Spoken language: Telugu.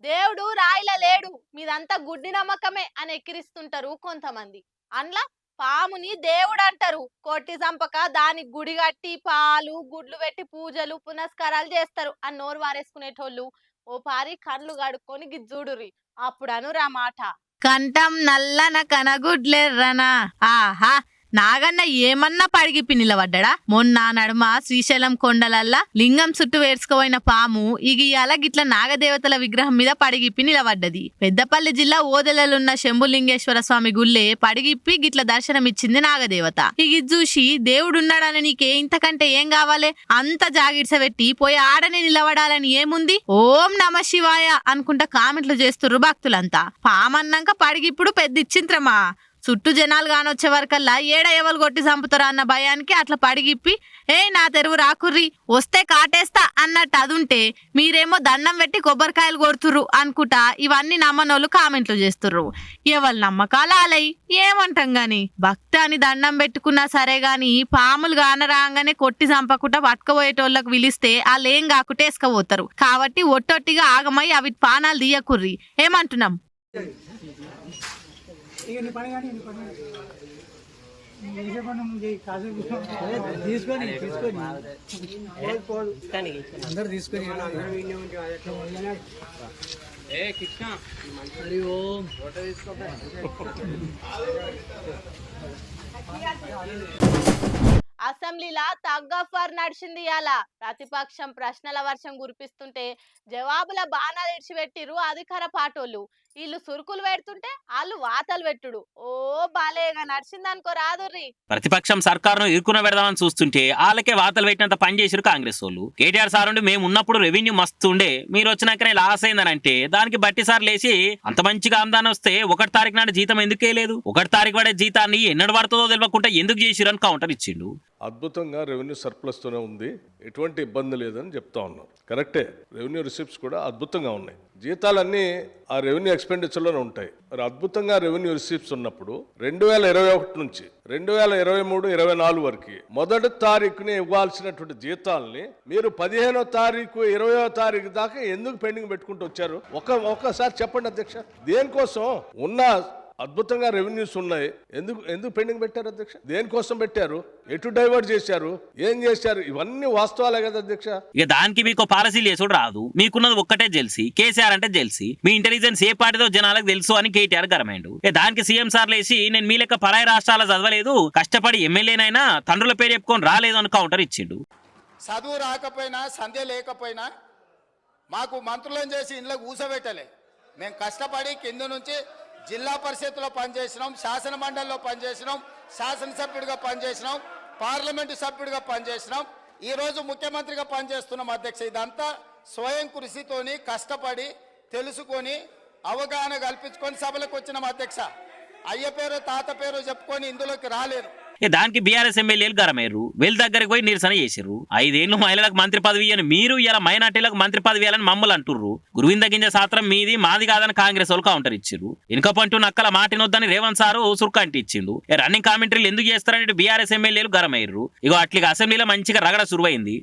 దేవుడు రాయిలా లేడు, మీదంతా గుడ్డి నమ్మకమే అని ఎక్కిరిస్తుంటారు కొంతమంది. అండ్ల పాముని దేవుడు అంటారు. కొట్టి చంపక దానికి గుడి కట్టి పాలు గుడ్లు పెట్టి పూజలు పునస్కారాలు చేస్తారు అని నోరు వారేసుకునేటోళ్ళు ఓ పారి కళ్ళు కడుక్కొని గిజ్జుడురి. అప్పుడు అనురా మాట, కంఠం నల్లన కనగుడ్లెర్రనా. ఆహా, నాగన్న ఏమన్నా పడిగిప్పి నిలబడ్డా. మొన్న నడుమ శ్రీశైలం కొండలల్లా లింగం చుట్టూ వేర్చుకోపోయిన పాము ఇగియాల గిట్ల నాగదేవతల విగ్రహం మీద పడిగిప్పి నిలబడ్డది. పెద్దపల్లి జిల్లా ఓదెలలున్న శంభులింగేశ్వర స్వామి గుళ్ళే పడిగిప్పి గిట్ల దర్శనమిచ్చింది నాగదేవత. ఇగి చూసి దేవుడున్నాడని నీకే ఇంతకంటే ఏం కావాలి? అంత జాగిడ్సబెట్టి పోయి ఆడనే నిలబడాలని ఏముంది? ఓం నమ శివాయ అనుకుంటా కామెంట్లు చేస్తుర్రు భక్తులంతా. పామన్నాక పడిగిప్పుడు పెద్ద ఇచ్చింత్రమా? చుట్టూ జనాలు కానొచ్చే వరకల్లా ఏడ ఎవరు కొట్టి చంపుతారా అన్న భయానికి అట్లా పడిగిప్పి నా తెరువు రాకుర్రి వస్తే కాటేస్తా అన్నట్టు అదుంటే మీరేమో దండం పెట్టి కొబ్బరికాయలు కొడుతుర్రు అనుకుంటా ఇవన్నీ నమ్మనోళ్ళు కామెంట్లు చేస్తుర్రు. ఎవరు నమ్మకాలు ఆలై ఏమంటాం గాని, భక్తి అని దండం పెట్టుకున్నా సరే గాని పాములు కానరాగానే కొట్టి చంపకుండా పట్టుకపోయేటోళ్ళకు పిలిస్తే వాళ్ళు ఏం కాకుంటే వేసుకపోతారు. కాబట్టి ఒట్టొట్టిగా ఆగమై అవి పానాలు తీయకుర్రి. ఏమంటున్నాం? తీసుకొని అందరు తీసుకొని హరి ఓం అసెంబ్లీలా తగ్గఫర్ నడిచింది. ఇయాల ప్రతిపక్షం ప్రశ్నల వర్షం కురిపిస్తుంటే జవాబుల బాణాలు ఇడిచిపెట్టిరు అధికార పాటోళ్ళు. వీళ్ళు సురుకులు పెడుతుంటే వాళ్ళు వాతలు పెట్టుడు. ఓ బాలేగా నడిచిందనుకో రాదుర్రి. ప్రతిపక్షం సర్కారును ఇరుకున పెడదామని చూస్తుంటే వాళ్ళకే వాతలు పెట్టినంత పని చేసిరు కాంగ్రెస్ వాళ్ళు. కేటీఆర్ సార్ ఉండి మేము ఉన్నప్పుడు రెవెన్యూ మస్తు ఉండే, మీరు వచ్చినాకనే లాస్ అయిందని అంటే దానికి బట్టి సార్ లేచి అంత మంచిగా ఆమ్దాని వస్తే 1 తారీఖు నాడు జీతం ఎందుకే లేదు? 1 తారీఖు పడే జీతాన్ని ఎన్నడు పడుతుందో తెలియకుండా ఎందుకు చేసిరు అని కౌంటర్ ఇచ్చిండు. అద్భుతంగా రెవెన్యూ సర్ప్లస్తోనే ఉంది, ఎటువంటి ఇబ్బంది లేదని చెప్తా ఉన్నారు. కరెక్టే, రెవెన్యూ రిసిప్ట్స్ కూడా అద్భుతంగా ఉన్నాయి. జీతాలన్నీ ఆ రెవెన్యూ ఎక్స్పెండిచర్లోనే ఉంటాయి. మరి అద్భుతంగా రెవెన్యూ రిసిప్ట్స్ ఉన్నప్పుడు 2021 నుంచి 2023-24 వరకు 1వ తారీఖుని ఇవ్వాల్సినటువంటి జీతాలని మీరు 15వ తారీఖు 20వ తారీఖు దాకా ఎందుకు పెండింగ్ పెట్టుకుంటూ వచ్చారు? ఒక్కసారి చెప్పండి అధ్యక్ష. దేనికోసం? ఉన్న అద్భుతంగా రెవెన్యూస్ ఉన్నాయి, ఎందుకు పెండింగ్ పెట్టారు అధ్యక్ష? దేనికోసం పెట్టారు? ఎటు డైవర్ట్ చేశారు? ఏం చేశారు? ఇవన్నీ వాస్తవాలే కదా అధ్యక్ష. ఇక దానికి మీకు పాలసీలు చేసుడు రాదు, మీకున్నది ఒక్కటే జెల్సీ. కేసీఆర్ అంటే జెల్సీ, మీ ఇంటెలిజెన్స్ ఏ పార్టీతో జనాలకు తెలుసు అని కేటీఆర్ గరమైండు. దానికి సీఎం సార్ లేసి నేను మీ లెక్క పరాయి రాష్ట్రాల చదవలేదు, కష్టపడి ఎమ్మెల్యేనైనా తండ్రుల పేరు చెప్పుకొని రాలేదు అని కౌంటర్ ఇచ్చిండు. చదువు రాకపోయినా సంధ్య లేకపోయినా మాకు మంత్రులను చేసి ఇంట్లో కూసబెట్టలే. మేము కష్టపడి కింద నుంచి జిల్లా పరిషత్లో పనిచేసినాం, శాసన మండలిలో పనిచేసినాం, శాసనసభ్యుడిగా పనిచేసినాం, పార్లమెంటు సభ్యుడిగా పనిచేసినాం, ఈరోజు ముఖ్యమంత్రిగా పనిచేస్తున్నాం అధ్యక్ష. ఇదంతా స్వయం కృషితోని కష్టపడి తెలుసుకొని అవగాహన కల్పించుకొని సభలకు వచ్చినాం అధ్యక్ష. అయ్య పేరు తాత పేరు చెప్పుకొని ఇందులోకి రాలేరు. దానికి బీఆర్ఎస్ ఎమ్మెల్యేలు గరమేరు, వీళ్ళ దగ్గరికి పోయి నిరసన చేసిర్రు. 5 ఏళ్ళు మహిళలకు మంత్రి పదవి అని మీరు ఇలా మైనార్టీలకు మంత్రి పదవి అని మమ్మల్ని అంటుర్రు. గురువింద గింజ శాస్త్రం మీది మాది కాదని కాంగ్రెస్ వాళ్ళు కౌంటర్ ఇచ్చిర్రు. ఇనుకపంటూ నక్కల మాటినొద్దని రేవంత్ సారు సుర్కంటి ఇచ్చిండు. రన్నింగ్ కామెంటరీలు ఎందుకు చేస్తారని బీఆర్ఎస్ ఎమ్మెల్యేలు గరమయ్యారు. ఇగో అట్లిగా అసెంబ్లీలో మంచిగా రగడ సురువైంది.